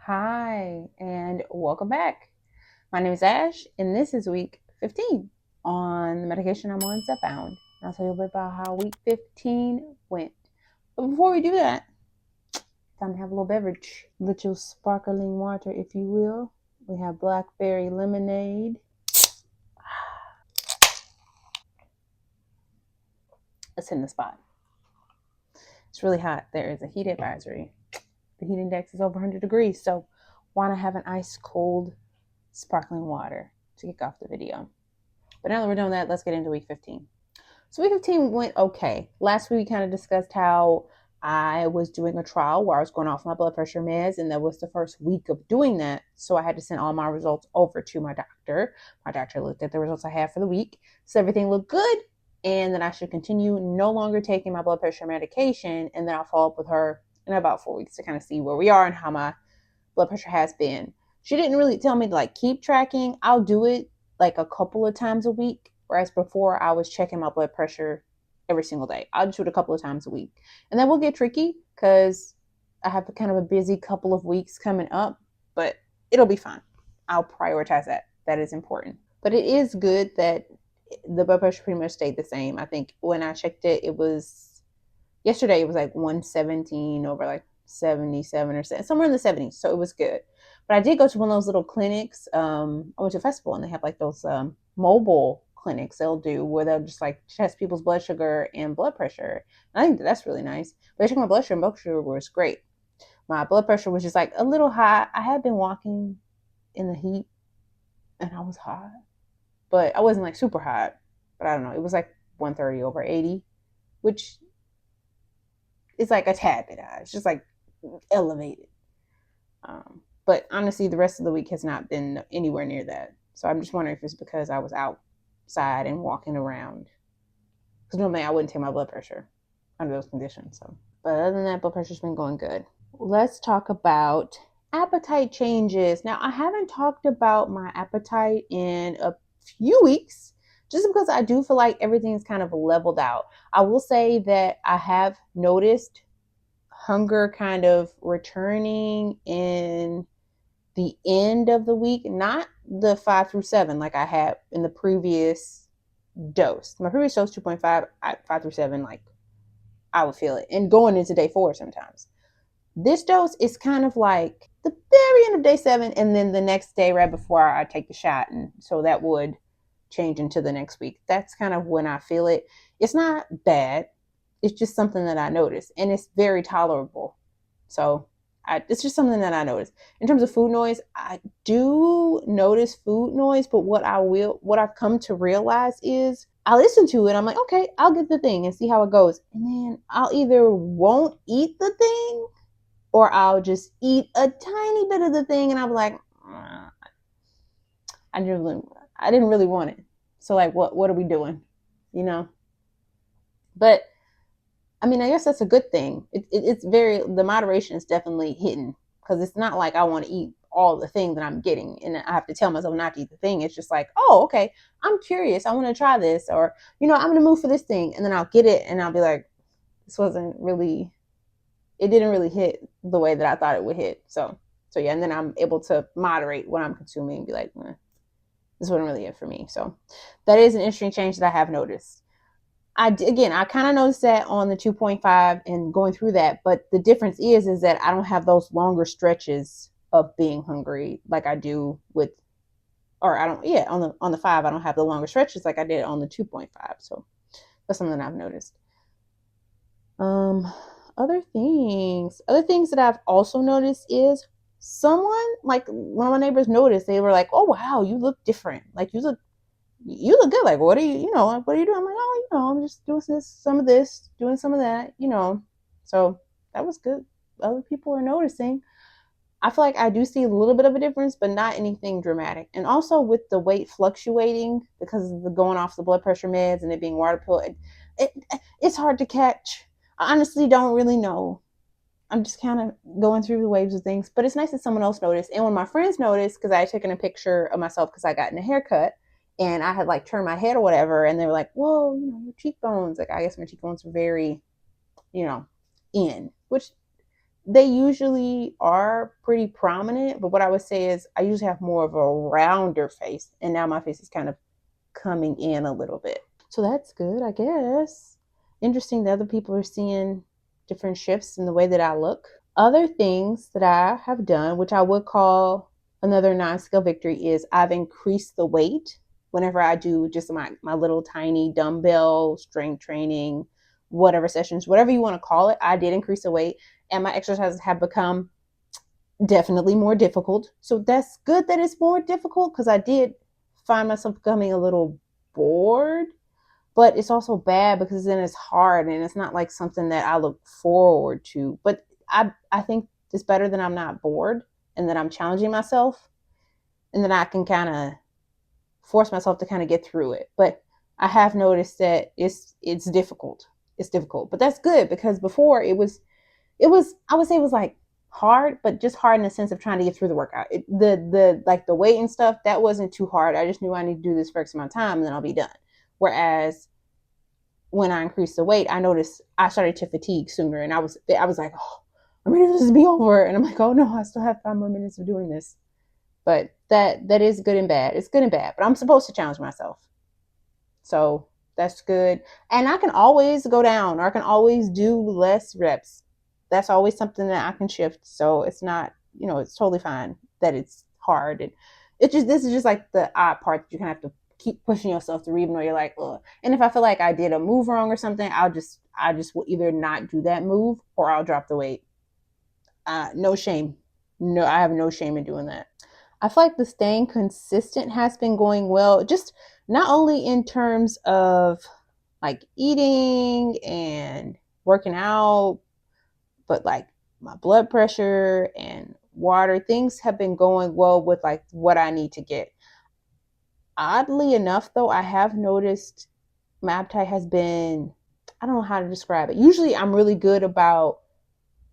Hi, and welcome back. My name is Ash, and this is week 15 on the medication I'm on, Zepbound. And I'll tell you a bit about how week 15 went. But before we do that, time to have a little beverage. Little sparkling water, if you will. We have blackberry lemonade. Let's hit the spot. It's really hot. There is a heat advisory. The heat index is over 100 degrees, so why not have an ice cold sparkling water to kick off the video? But now that we're doing that, let's get into week 15. So week 15 went okay. Last week we kind of discussed how I was doing a trial where I was going off my blood pressure meds, and that was the first week of doing that. So I had to send all my results over to my doctor. My doctor looked at the results I had for the week, so everything looked good, and then I should continue no longer taking my blood pressure medication, and then I'll follow up with her in about 4 weeks to kind of see where we are and how my blood pressure has been. She didn't really tell me to keep tracking. I'll do it like a couple of times a week, whereas before I was checking my blood pressure every single day. I'll just do it a couple of times a week. And that will get tricky because I have kind of a busy couple of weeks coming up, but it'll be fine. I'll prioritize that. That is important. But it is good that the blood pressure pretty much stayed the same. I think when I checked it, yesterday it was like 117 over 77 or somewhere in the 70s. So it was good. But I did go to one of those little clinics. I went to a festival and they have those mobile clinics they'll do where they'll just test people's blood sugar and blood pressure. And I think that's really nice. But I checked my blood sugar and blood sugar was great. My blood pressure was just a little high. I had been walking in the heat and I was hot, but I wasn't super hot. But I don't know. It was 130 over 80, which is a tad bit high. It's just elevated. But honestly, the rest of the week has not been anywhere near that. So I'm just wondering if it's because I was outside and walking around. Because normally I wouldn't take my blood pressure under those conditions. So, but other than that, blood pressure's been going good. Let's talk about appetite changes. Now, I haven't talked about my appetite in a few weeks, just because I do feel like everything's kind of leveled out. I will say that I have noticed hunger kind of returning in the end of the week, not the 5 through 7 like I had in the previous dose. My previous dose 2.5, 5 through 7, I would feel it. And going into day 4 sometimes. This dose is kind of like the very end of day 7, and then the next day right before I take the shot. And so that would change into the next week. That's kind of when I feel it. It's not bad. It's just something that I notice, and it's very tolerable. So it's just something that I notice. In terms of food noise, I do notice food noise, but what I've come to realize is I listen to it. I'm like, okay, I'll get the thing and see how it goes. And then I'll either won't eat the thing or I'll just eat a tiny bit of the thing and I'll be like, I didn't really want it. So what are we doing? But I mean, I guess that's a good thing. The moderation is definitely hidden because it's not like I want to eat all the thing that I'm getting and I have to tell myself not to eat the thing. It's just oh, okay, I'm curious. I want to try this, or, I'm going to move for this thing. And then I'll get it and I'll be like, it didn't really hit the way that I thought it would hit. So yeah. And then I'm able to moderate what I'm consuming and be like, this wasn't really it for me. So that is an interesting change that I have noticed. I kind of noticed that on the 2.5 and going through that, but the difference is that I don't have those longer stretches of being hungry like I do on the 5, I don't have the longer stretches like I did on the 2.5. So that's something I've noticed. Other things that I've also noticed is someone, one of my neighbors noticed, they were like, "Oh wow, you look different. You look good. What are you, what are you doing?" I'm like, "Oh, I'm just doing some of this, doing some of that, So that was good. Other people are noticing. I feel like I do see a little bit of a difference, but not anything dramatic. And also with the weight fluctuating because of the going off the blood pressure meds and it being water pill, it's hard to catch. I honestly don't really know. I'm just kind of going through the waves of things, but it's nice that someone else noticed. And when my friends noticed, because I had taken a picture of myself because I gotten a haircut and I had turned my head or whatever, and they were like, "Whoa, your cheekbones!" I guess my cheekbones were very, in, which they usually are pretty prominent, but what I would say is I usually have more of a rounder face, and now my face is kind of coming in a little bit. So that's good, I guess. Interesting that other people are seeing different shifts in the way that I look. Other things that I have done, which I would call another non-scale victory, is I've increased the weight whenever I do just my little tiny dumbbell strength training, whatever sessions, whatever you want to call it. I did increase the weight, and my exercises have become definitely more difficult. So that's good that it's more difficult, because I did find myself becoming a little bored, but it's also bad because then it's hard and it's not like something that I look forward to. But I think it's better that I'm not bored and that I'm challenging myself, and then I can kind of force myself to kind of get through it. But I have noticed that it's difficult. It's difficult, but that's good, because before it was I would say it was like hard, but just hard in the sense of trying to get through the workout. The like the weight and stuff, that wasn't too hard. I just knew I need to do this for X amount of time and then I'll be done. Whereas when I increased the weight, I noticed I started to fatigue sooner, and I was like, oh, I'm ready for this to be over, and I'm like, oh no, I still have 5 more minutes of doing this. But that is good and bad. It's good and bad, but I'm supposed to challenge myself, so that's good. And I can always go down, or I can always do less reps. That's always something that I can shift. So it's not, it's totally fine that it's hard. And this is just like the odd part that you kind of have to keep pushing yourself through, even though you're like, ugh. And if I feel like I did a move wrong or something, I just will either not do that move or I'll drop the weight. No shame. No, I have no shame in doing that. I feel like the staying consistent has been going well, just not only in terms of like eating and working out, but like my blood pressure and water, things have been going well with like what I need to get. Oddly enough, though, I have noticed my appetite has been, I don't know how to describe it. Usually I'm really good about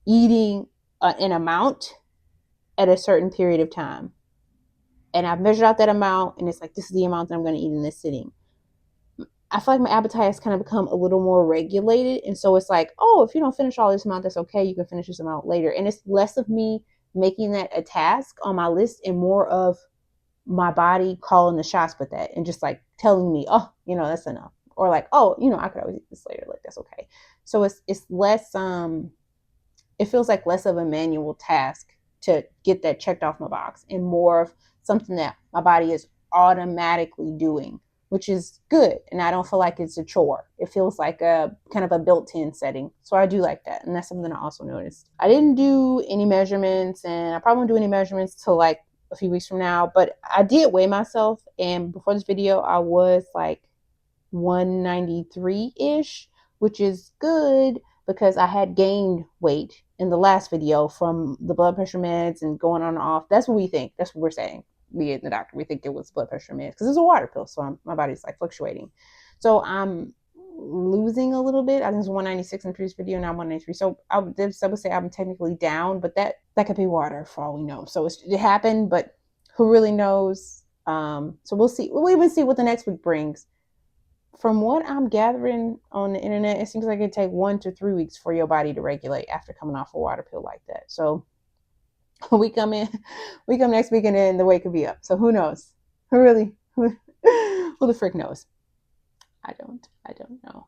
eating an amount at a certain period of time. And I've measured out that amount, and it's like, this is the amount that I'm going to eat in this sitting. I feel like my appetite has kind of become a little more regulated. And so it's like, oh, if you don't finish all this amount, that's okay. You can finish this amount later. And it's less of me making that a task on my list and more of my body calling the shots with that and just like telling me, oh, that's enough. Or like, oh, I could always eat this later. Like, that's okay. So it's less, it feels like less of a manual task to get that checked off my box and more of something that my body is automatically doing, which is good. And I don't feel like it's a chore. It feels like a kind of a built-in setting. So I do like that. And that's something I also noticed. I didn't do any measurements, and I probably won't do any measurements till like a few weeks from now, but I did weigh myself. And before this video, I was like 193-ish, which is good because I had gained weight in the last video from the blood pressure meds and going on and off. That's what we think. That's what we're saying. Me and the doctor, we think it was blood pressure meds because it's a water pill. So my body's like fluctuating. So I'm losing a little bit. I think it was 196 in the previous video, now I'm 193. So I would say I'm technically down, but that could be water for all we know. So it happened, but who really knows? So we'll see. We'll even see what the next week brings. From what I'm gathering on the internet, it seems like it take 1 to 3 weeks for your body to regulate after coming off a water pill like that. So we come next week and then the weight could be up. So who knows? Who the frick knows? I don't know,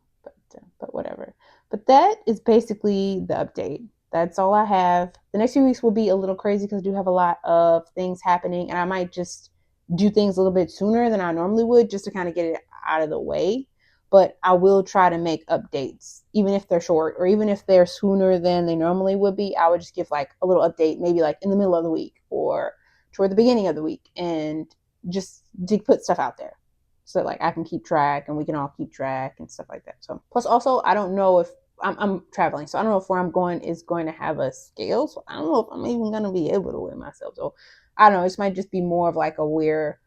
but whatever. But that is basically the update. That's all I have. The next few weeks will be a little crazy because I do have a lot of things happening, and I might just do things a little bit sooner than I normally would just to kind of get it out of the way. But I will try to make updates, even if they're short or even if they're sooner than they normally would be. I would just give like a little update, maybe like in the middle of the week or toward the beginning of the week, and just to put stuff out there so like I can keep track and we can all keep track and stuff like that. So plus also, I don't know if I'm traveling, so I don't know if where I'm going is going to have a scale. So I don't know if I'm even going to be able to weigh myself. So I don't know. This might just be more of like we're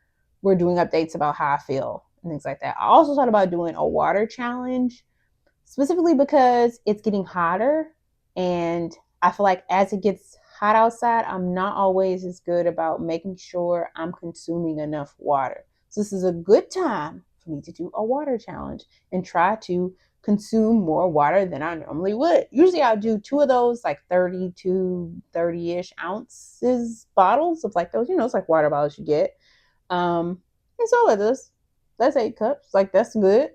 doing updates about how I feel and things like that. I also thought about doing a water challenge, specifically because it's getting hotter, and I feel like as it gets hot outside, I'm not always as good about making sure I'm consuming enough water. So this is a good time for me to do a water challenge and try to consume more water than I normally would. Usually I'll do 2 of those, like 30 to 30-ish ounces bottles of like those, it's like water bottles you get. And so it is. That's 8 cups. Like, that's good.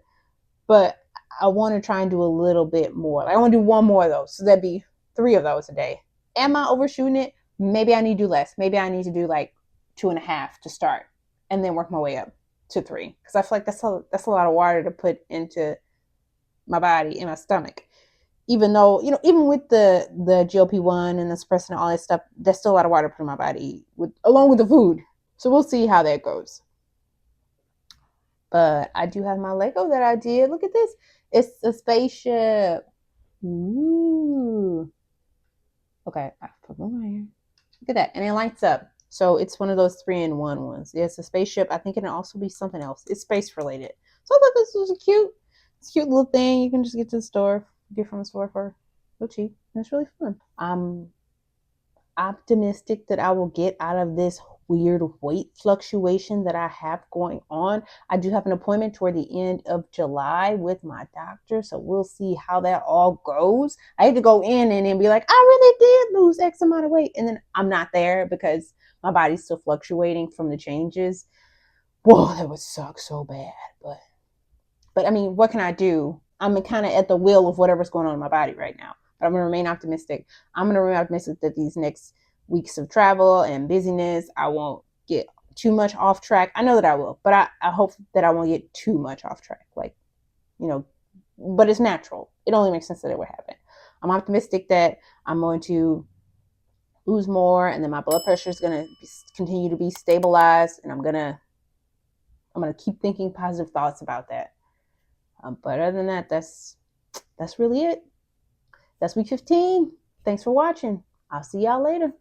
But I want to try and do a little bit more. Like, I want to do 1 more of those. So that'd be 3 of those a day. Am I overshooting it? Maybe I need to do less. Maybe I need to do like 2.5 to start and then work my way up to 3. Because I feel like that's a lot of water to put into my body and my stomach. Even though, even with the GLP-1 and the suppressant and all that stuff, there's still a lot of water to put in my body along with the food. So we'll see how that goes. But I do have my Lego that I did. Look at this. It's a spaceship. Ooh. Okay, I put one right here. Look at that. And it lights up. So it's one of those 3-in-1 ones. It's a spaceship. I think it can also be something else. It's space related. So I thought this was a cute little thing. You can just get from the store for so cheap. And it's really fun. I'm optimistic that I will get out of this weird weight fluctuation that I have going on. I do have an appointment toward the end of July with my doctor, so we'll see how that all goes. I had to go in and then be like, I really did lose X amount of weight, and then I'm not there because my body's still fluctuating from the changes. Whoa, that would suck so bad. But I mean, what can I do? I'm kind of at the will of whatever's going on in my body right now. But I'm going to remain optimistic. I'm going to remain optimistic that these next weeks of travel and busyness, I won't get too much off track. I know that I will, but I hope that I won't get too much off track. Like, but it's natural. It only makes sense that it would happen. I'm optimistic that I'm going to lose more, and then my blood pressure is going to continue to be stabilized, and I'm going to keep thinking positive thoughts about that. But other than that, that's really it. That's week 15. Thanks for watching. I'll see y'all later.